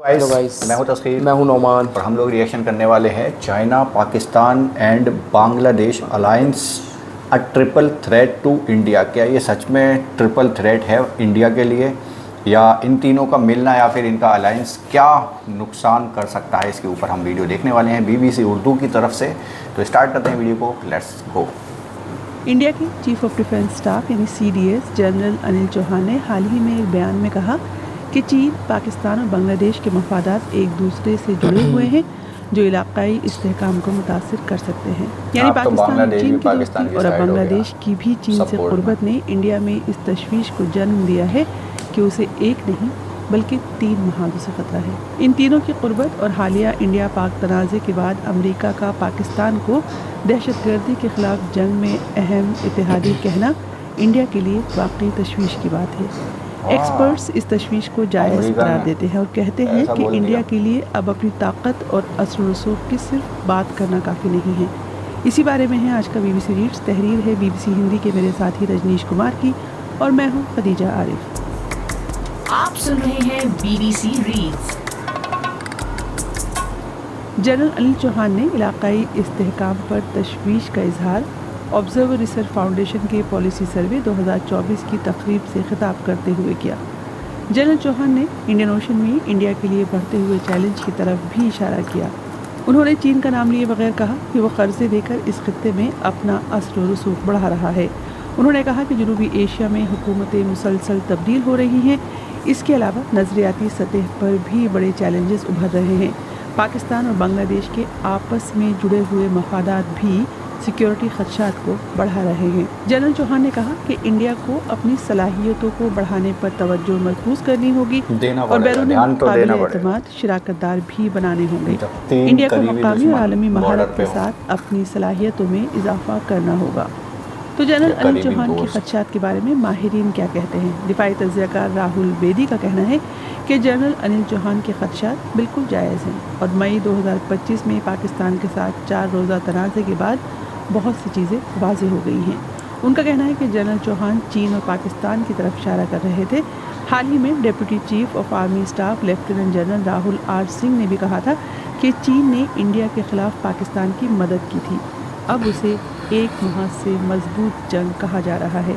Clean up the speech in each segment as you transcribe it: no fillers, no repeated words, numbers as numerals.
میں ہوں تسخیر، میں ہوں نعمان، اور ہم لوگ ریئیکشن کرنے والے ہیں China Pakistan and Bangladesh alliance a triple threat to India. کیا یہ سچ میں ٹرپل تھریٹ ہے انڈیا کے لیے، یا ان تینوں کا ملنا یا پھر ان کا الائنس کیا نقصان کر سکتا ہے؟ اس کے اوپر ہم ویڈیو دیکھنے والے ہیں BBC اردو کی طرف سے۔ تو اسٹارٹ کرتے ہیں ویڈیو کو، لیٹس گو۔ انڈیا کے چیف آف ڈیفنس اسٹاف یعنی CDS جنرل انل چوہان نے حال ہی میں ایک بیان میں کہا کہ چین، پاکستان اور بنگلہ دیش کے مفادات ایک دوسرے سے جڑے ہوئے ہیں جو علاقائی استحکام کو متاثر کر سکتے ہیں۔ یعنی پاکستان اور چین کی دوستی اور اب بنگلہ دیش کی بھی چین سے قربت نے انڈیا میں اس تشویش کو جنم دیا ہے کہ اسے ایک نہیں بلکہ 3 محاذوں سے خطرہ ہے۔ ان تینوں کی قربت اور حالیہ انڈیا پاک تنازع کے بعد امریکہ کا پاکستان کو دہشت گردی کے خلاف جنگ میں اہم اتحادی کہنا انڈیا کے لیے واقعی تشویش کی بات ہے۔ ایکسپرٹس اس تشویش کو جائز قرار دیتے ہیں اور کہتے ہیں کہ انڈیا کے لیے اب اپنی طاقت اور اثر و رسوخ کی صرف بات کرنا کافی نہیں ہے۔ اسی بارے میں ہے آج کا BBC ریڈز۔ تحریر ہے BBC ہندی کے میرے ساتھی رجنیش کمار کی اور میں ہوں خدیجہ عارف۔ آپ سن رہے ہیں BBC ریڈز۔ جنرل انل چوہان نے علاقائی استحکام پر تشویش کا اظہار آبزرور ریسرچ فاؤنڈیشن کے پالیسی سروے 2024 کی تقریب سے خطاب کرتے ہوئے کیا۔ جنرل چوہان نے انڈین اوشن میں انڈیا کے لیے بڑھتے ہوئے چیلنج کی طرف بھی اشارہ کیا۔ انہوں نے چین کا نام لیے بغیر کہا کہ وہ قرضے دے کر اس خطے میں اپنا اثر و رسوخ بڑھا رہا ہے۔ انہوں نے کہا کہ جنوبی ایشیا میں حکومتیں مسلسل تبدیل ہو رہی ہیں۔ اس کے علاوہ نظریاتی سطح پر بھی بڑے چیلنجز ابھر رہے ہیں۔ پاکستان اور بنگلہ دیش کے آپس میں جڑے ہوئے مفادات بھی سیکیورٹی خدشات کو بڑھا رہے ہیں۔ جنرل چوہان نے کہا کہ انڈیا کو اپنی صلاحیتوں کو بڑھانے پر توجہ مرکوز کرنی ہوگی اور بیرون قابل اعتماد شراکت دار بھی بنانے ہوں گے۔ انڈیا کو مقامی اور عالمی مہارت کے ساتھ اپنی صلاحیتوں میں اضافہ کرنا ہوگا۔ تو جنرل انل چوہان کے خدشات کے بارے میں ماہرین کیا کہتے ہیں؟ دفاعی تجزیہ کار راہل بیدی کا کہنا ہے کہ جنرل انل چوہان کے خدشات بالکل جائز ہیں اور مئی 2025 میں پاکستان کے ساتھ 4 روزہ تنازع کے بعد بہت سی چیزیں واضح ہو گئی ہیں۔ ان کا کہنا ہے کہ جنرل چوہان چین اور پاکستان کی طرف اشارہ کر رہے تھے۔ حال ہی میں deputy chief of army staff lieutenant general Rahul R Singh نے بھی کہا تھا کہ چین نے انڈیا کے خلاف پاکستان کی مدد کی تھی، اب اسے ایک محاذ سے مضبوط جنگ کہا جا رہا ہے۔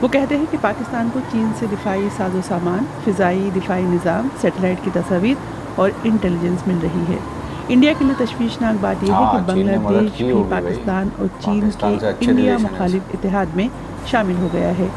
وہ کہتے ہیں کہ پاکستان کو چین سے دفاعی ساز و سامان، فضائی دفاعی نظام، سیٹلائٹ کی تصاویر اور انٹیلیجنس مل رہی ہے۔ انڈیا کے لیے تشویشناک بات یہ ہے کہ بنگلہ دیش بھی پاکستان اور چین کے انڈیا مخالف اتحاد میں شامل ہو گیا ہے۔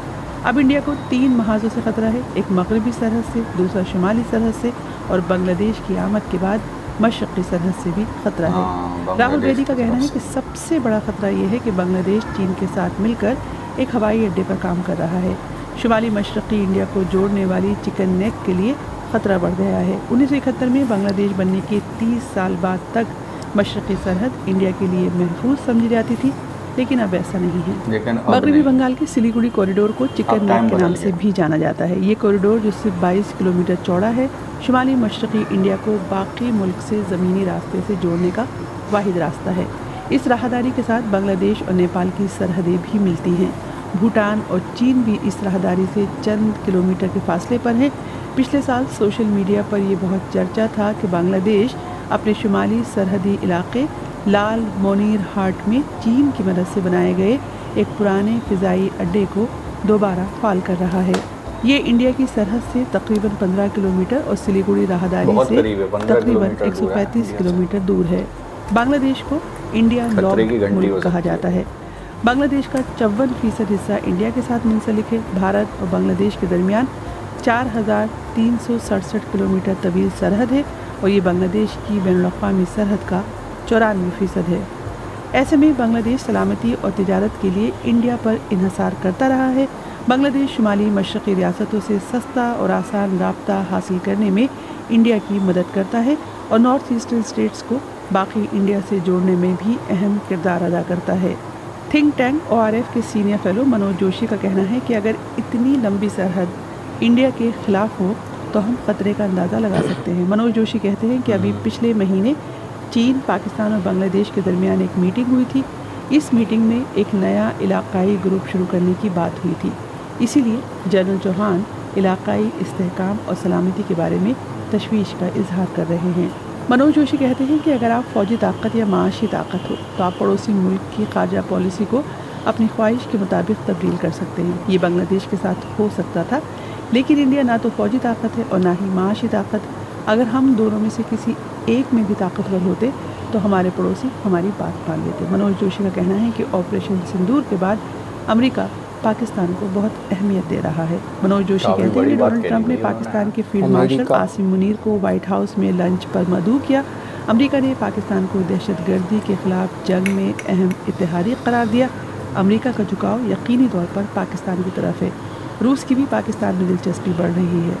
اب انڈیا کو 3 محاذوں سے خطرہ ہے، ایک مغربی سرحد سے، دوسرا شمالی سرحد سے اور بنگلہ دیش کی آمد کے بعد مشرقی سرحد سے بھی خطرہ ہے۔ راہل بیدی کا کہنا ہے کہ سب سے بڑا خطرہ یہ ہے کہ بنگلہ دیش چین کے ساتھ مل کر ایک ہوائی اڈے پر کام کر رہا ہے۔ شمالی مشرقی انڈیا کو جوڑنے والی چکن نیک کے لیے خطرہ بڑھ گیا ہے۔ 1971 میں بنگلہ دیش بننے کے 30 سال بعد تک مشرقی سرحد انڈیا کے لیے محفوظ سمجھی جاتی تھی، لیکن اب ایسا نہیں ہے۔ مغربی بنگال کے سلیگوڑی کوریڈور کو چکن نیک کے نام سے بھی جانا جاتا ہے۔ یہ کوریڈور جو صرف 22 کلومیٹر چوڑا ہے، شمالی مشرقی انڈیا کو باقی ملک سے زمینی راستے سے جوڑنے کا واحد راستہ ہے۔ اس راہداری کے ساتھ بنگلہ دیش اور نیپال کی سرحدیں بھی ملتی ہیں۔ بھوٹان اور چین بھی اس راہداری سے چند کلومیٹر کے فاصلے پر ہیں۔ پچھلے سال سوشل میڈیا پر یہ بہت چرچا تھا کہ بنگلہ دیش اپنے شمالی سرحدی علاقے لال مونیر ہاٹ میں چین کی مدد سے بنائے گئے ایک پرانے فضائی اڈے کو دوبارہ فعال کر رہا ہے۔ یہ انڈیا کی سرحد سے تقریباً 15 کلومیٹر اور سلیگوڑی راہداری سے تقریباً 135 کلومیٹر دور ہے۔ بنگلہ دیش کو انڈیا لاک ملک کہا جاتا ہے۔ بنگلہ دیش کا 54% حصہ انڈیا کے ساتھ منسلک ہے۔ بھارت اور بنگلہ دیش کے درمیان 4367 کلومیٹر طویل سرحد ہے اور یہ بنگلہ دیش کی بین الاقوامی سرحد کا 94% ہے۔ ایسے میں بنگلہ دیش سلامتی اور تجارت کے لیے انڈیا پر انحصار کرتا رہا ہے۔ بنگلہ دیش شمالی مشرقی ریاستوں سے سستا اور آسان رابطہ حاصل کرنے میں انڈیا کی مدد کرتا ہے اور نارتھ ایسٹرن اسٹیٹس کو باقی انڈیا سے جوڑنے میں بھی اہم کردار ادا کرتا ہے۔ تھنک ٹینک ORF کے سینئر فیلو منوج جوشی کا کہنا ہے کہ اگر اتنی لمبی سرحد انڈیا کے خلاف ہو تو ہم خطرے کا اندازہ لگا سکتے ہیں۔ منوج جوشی کہتے ہیں کہ ابھی پچھلے مہینے چین، پاکستان اور بنگلہ دیش کے درمیان ایک میٹنگ ہوئی تھی۔ اس میٹنگ میں ایک نیا علاقائی گروپ شروع کرنے کی بات ہوئی تھی۔ اسی لیے جنرل چوہان علاقائی استحکام اور سلامتی کے بارے میں تشویش کا اظہار کر رہے ہیں۔ منوج جوشی کہتے ہیں کہ اگر آپ فوجی طاقت یا معاشی طاقت ہو تو آپ پڑوسی ملک کی خارجہ پالیسی کو اپنی خواہش کے مطابق تبدیل کر سکتے ہیں۔ یہ بنگلہ دیش کے ساتھ ہو سکتا تھا، لیکن انڈیا نہ تو فوجی طاقت ہے اور نہ ہی معاشی طاقت۔ اگر ہم دونوں میں سے کسی ایک میں بھی طاقتور ہوتے تو ہمارے پڑوسی ہماری بات مان لیتے۔ منوج جوشی کا کہنا ہے کہ آپریشن سندور کے بعد امریکہ پاکستان کو بہت اہمیت دے رہا ہے۔ منوج جوشی کہتے ہیں کہ ڈونلڈ ٹرمپ نے پاکستان کے فیلڈ مارشل عاصم منیر کو وائٹ ہاؤس میں لنچ پر مدعو کیا۔ امریکہ نے پاکستان کو دہشت گردی کے خلاف جنگ میں اہم اتحادی قرار دیا۔ امریکہ کا جھکاؤ یقینی طور پر پاکستان کی طرف ہے۔ روس کی بھی پاکستان میں دلچسپی بڑھ رہی ہے۔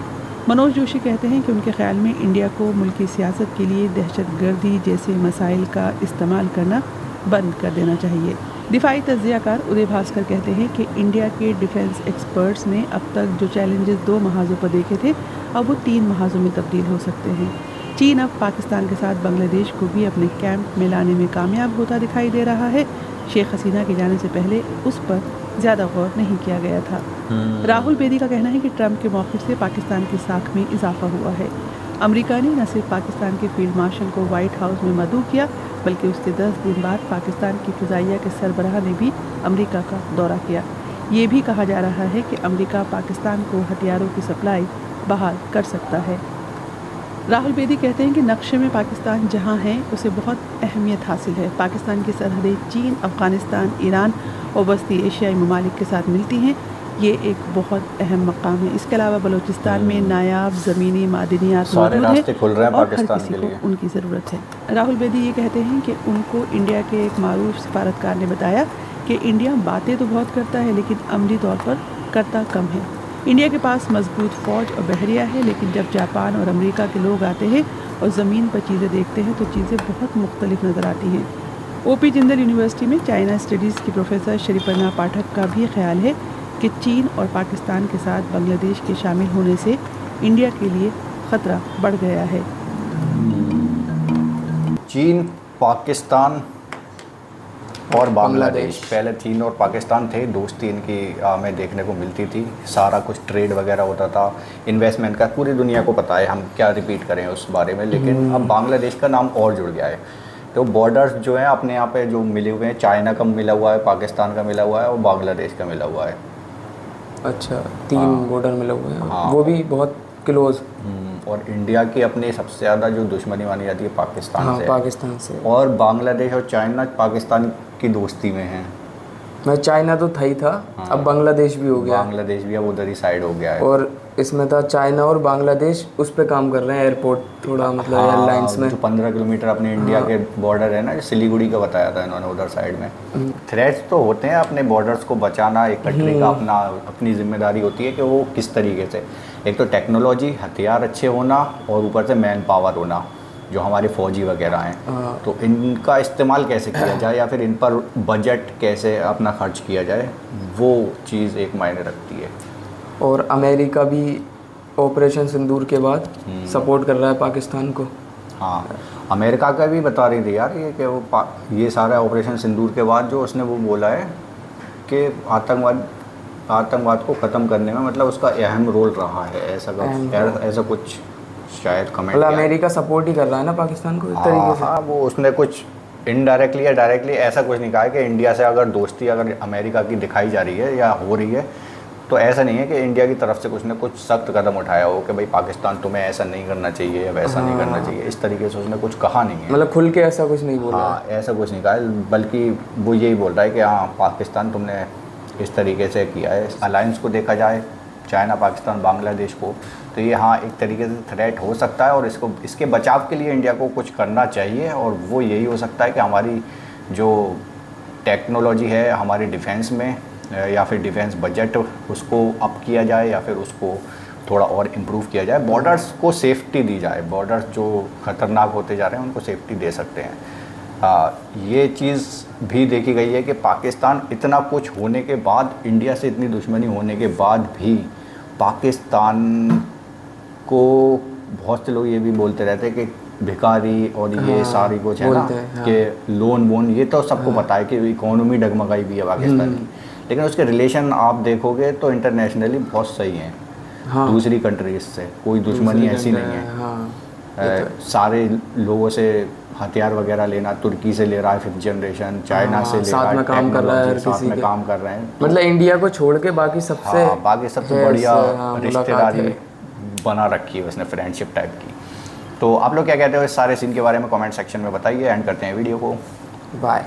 منوج جوشی کہتے ہیں کہ ان کے خیال میں انڈیا کو ملکی سیاست کے لیے دہشت گردی جیسے مسائل کا استعمال کرنا بند کر دینا چاہیے۔ دفاعی تجزیہ کار ادے بھاسکر کہتے ہیں کہ انڈیا کے ڈیفنس ایکسپرٹس نے اب تک جو چیلنجز 2 محاذوں پر دیکھے تھے اب وہ 3 محاذوں میں تبدیل ہو سکتے ہیں۔ چین اب پاکستان کے ساتھ بنگلہ دیش کو بھی اپنے کیمپ میں لانے میں کامیاب ہوتا دکھائی دے رہا ہے۔ شیخ حسینہ کے جانے سے پہلے اس پر زیادہ غور نہیں کیا گیا تھا۔ راہل بیدی کا کہنا ہے کہ ٹرمپ کے موقف سے پاکستان کی ساکھ میں اضافہ ہوا ہے۔ امریکہ نے نہ صرف پاکستان کے فیلڈ مارشل کو وائٹ ہاؤس میں مدعو کیا بلکہ اس کے 10 دن بعد پاکستان کی فضائیہ کے سربراہ نے بھی امریکہ کا دورہ کیا۔ یہ بھی کہا جا رہا ہے کہ امریکہ پاکستان کو ہتھیاروں کی سپلائی بحال کر سکتا ہے۔ راہل بیدی کہتے ہیں کہ نقشے میں پاکستان جہاں ہے اسے بہت اہمیت حاصل ہے۔ پاکستان کی سرحدیں چین، افغانستان، ایران اور وسطی ایشیائی ممالک کے ساتھ ملتی ہیں۔ یہ ایک بہت اہم مقام ہے۔ اس کے علاوہ بلوچستان میں نایاب زمینی معدنیات موجود ہیں اور ہر کسی کو ان کی ضرورت ہے۔ راہل بیدی یہ کہتے ہیں کہ ان کو انڈیا کے ایک معروف سفارتکار نے بتایا کہ انڈیا باتیں تو بہت کرتا ہے لیکن عملی طور پر کرتا کم ہے۔ انڈیا کے پاس مضبوط فوج اور بحریہ ہے، لیکن جب جاپان اور امریکہ کے لوگ آتے ہیں اور زمین پر چیزیں دیکھتے ہیں تو چیزیں بہت مختلف نظر آتی ہیں۔ او پی جندل یونیورسٹی میں چائنا اسٹڈیز کی پروفیسر شریپرنا پاٹھک کا بھی خیال ہے کہ چین اور پاکستان کے ساتھ بنگلہ دیش کے شامل ہونے سے انڈیا کے لیے خطرہ بڑھ گیا ہے۔ چین، پاکستان اور بنگلہ دیش، پہلے چین اور پاکستان تھے، دوستی ان کی ہمیں دیکھنے کو ملتی تھی، سارا کچھ ٹریڈ وغیرہ ہوتا تھا، انویسٹمنٹ کا پوری دنیا کو پتہ ہے، ہم کیا ریپیٹ کریں اس بارے میں، لیکن اب بنگلہ دیش کا نام اور جڑ گیا ہے۔ تو بارڈرز جو ہیں اپنے یہاں پہ جو ملے ہوئے ہیں، چائنا کا ملا ہوا ہے، پاکستان کا ملا ہوا ہے اور بنگلہ دیش کا ملا ہوا ہے۔ اچھا، 3 بارڈر ملے ہوئے ہیں، وہ بھی بہت کلوز۔ اور انڈیا کی اپنی سب سے زیادہ جو دشمنی مانی جاتی ہے پاکستان سے، اور بنگلہ دیش اور چائنا پاکستان کی دوستی میں ہیں۔ میں چائنا تو تھا ہی تھا، اب بنگلہ دیش بھی ہو گیا، بنگلہ دیش بھی اب ادھر ہی سائڈ ہو گیا ہے۔ اور اس میں تھا چائنا اور بنگلہ دیش اس پہ کام کر رہے ہیں، ایئرپورٹ تھوڑا مطلب ایئر لائنس میں، جو 15 کلومیٹر اپنے انڈیا کے بارڈر ہے نا، سلیگوڑی کا بتایا تھا انہوں نے، ادھر سائڈ میں تھریٹس تو ہوتے ہیں، اپنے بارڈرز کو بچانا ایک کنٹری کا اپنی ذمہ داری ہوتی ہے کہ وہ کس طریقے سے، ایک تو ٹیکنالوجی، ہتھیار اچھے ہونا اور اوپر سے مین پاور ہونا، جو ہمارے فوجی وغیرہ ہیں، تو ان کا استعمال کیسے کیا جائے یا پھر ان پر بجٹ کیسے اپنا خرچ کیا جائے، وہ چیز ایک معنی رکھتی ہے۔ اور امریکہ بھی آپریشن سندور کے بعد سپورٹ کر رہا ہے پاکستان کو۔ ہاں، امریکہ کا بھی بتا رہی تھی یار یہ کہ وہ یہ سارا آپریشن سندور کے بعد جو اس نے وہ بولا ہے کہ آتنکواد کو ختم کرنے میں مطلب اس کا اہم رول رہا ہے، ایسا کچھ شاید کمنٹ، امریکہ سپورٹ ہی کر رہا ہے نا پاکستان کو اس طریقے سے۔ ہاں، وہ اس نے کچھ انڈائریکٹلی یا ڈائریکٹلی ایسا کچھ نہیں کہا ہے کہ انڈیا سے اگر دوستی اگر امریکہ کی دکھائی جا رہی ہے یا ہو رہی ہے تو ایسا نہیں ہے کہ انڈیا کی طرف سے کچھ نہ کچھ سخت قدم اٹھایا ہو کہ بھائی پاکستان تمہیں ایسا نہیں کرنا چاہیے یا ویسا نہیں کرنا چاہیے، اس طریقے سے اس نے کچھ کہا نہیں ہے، مطلب کھل کے ایسا کچھ نہیں بولا۔ ہاں، ایسا کچھ نہیں کہا ہے، بلکہ وہ یہی بول رہا ہے کہ ہاں پاکستان تم نے اس طریقے سے کیا ہے۔ الائنس کو دیکھا جائے، چائنا، پاکستان، بنگلہ دیش کو، تو یہ ہاں ایک طریقے سے تھریٹ ہو سکتا ہے اور اس کے بچاؤ کے لیے انڈیا کو کچھ کرنا چاہیے، اور وہ یہی ہو سکتا ہے کہ ہماری جو ٹیکنالوجی ہے ہماری ڈیفینس میں یا پھر ڈیفینس بجٹ اس کو اپ کیا جائے یا پھر اس کو تھوڑا اور امپروو کیا جائے، بارڈرز کو سیفٹی دی جائے، بارڈرز جو خطرناک ہوتے جا رہے ہیں ان کو سیفٹی دے سکتے ہیں۔ یہ چیز بھی دیکھی گئی ہے کہ پاکستان اتنا کچھ ہونے کے بعد، انڈیا سے اتنی دشمنی ہونے کے بعد بھی پاکستان کو بہت سے لوگ یہ بھی بولتے رہتے ہیں کہ بھکاری اور یہ ساری کچھ ہے نا کہ لون وون، یہ تو سب کو پتہ ہے کہ اکانومی ڈگمگائی بھی ہے پاکستان کی، لیکن اس کے ریلیشن آپ دیکھو گے تو انٹرنیشنلی بہت صحیح ہیں، ہاں دوسری کنٹریز سے کوئی دشمنی ایسی نہیں ہے. ہاں سارے لوگوں سے ہتھیار وغیرہ لینا, ترکی سے لے رہا ہے 5th جنریشن, چائنا سے لے رہا ہے, ساتھ میں کام کر رہا ہے ہر ساتھ کسی میں کے, کام کر رہے ہیں. مطلب انڈیا کو چھوڑ کے باقی سب سے ہاں باقی سب سے بڑھیا رشتے داری ہے. بنا رکھی ہے اس نے, فرینڈ شپ ٹائپ کی. تو آپ لوگ کیا کہتے ہو اس سارے سین کے بارے میں کامنٹ سیکشن میں بتائیے. اینڈ کرتے ہیں ویڈیو کو. بائے.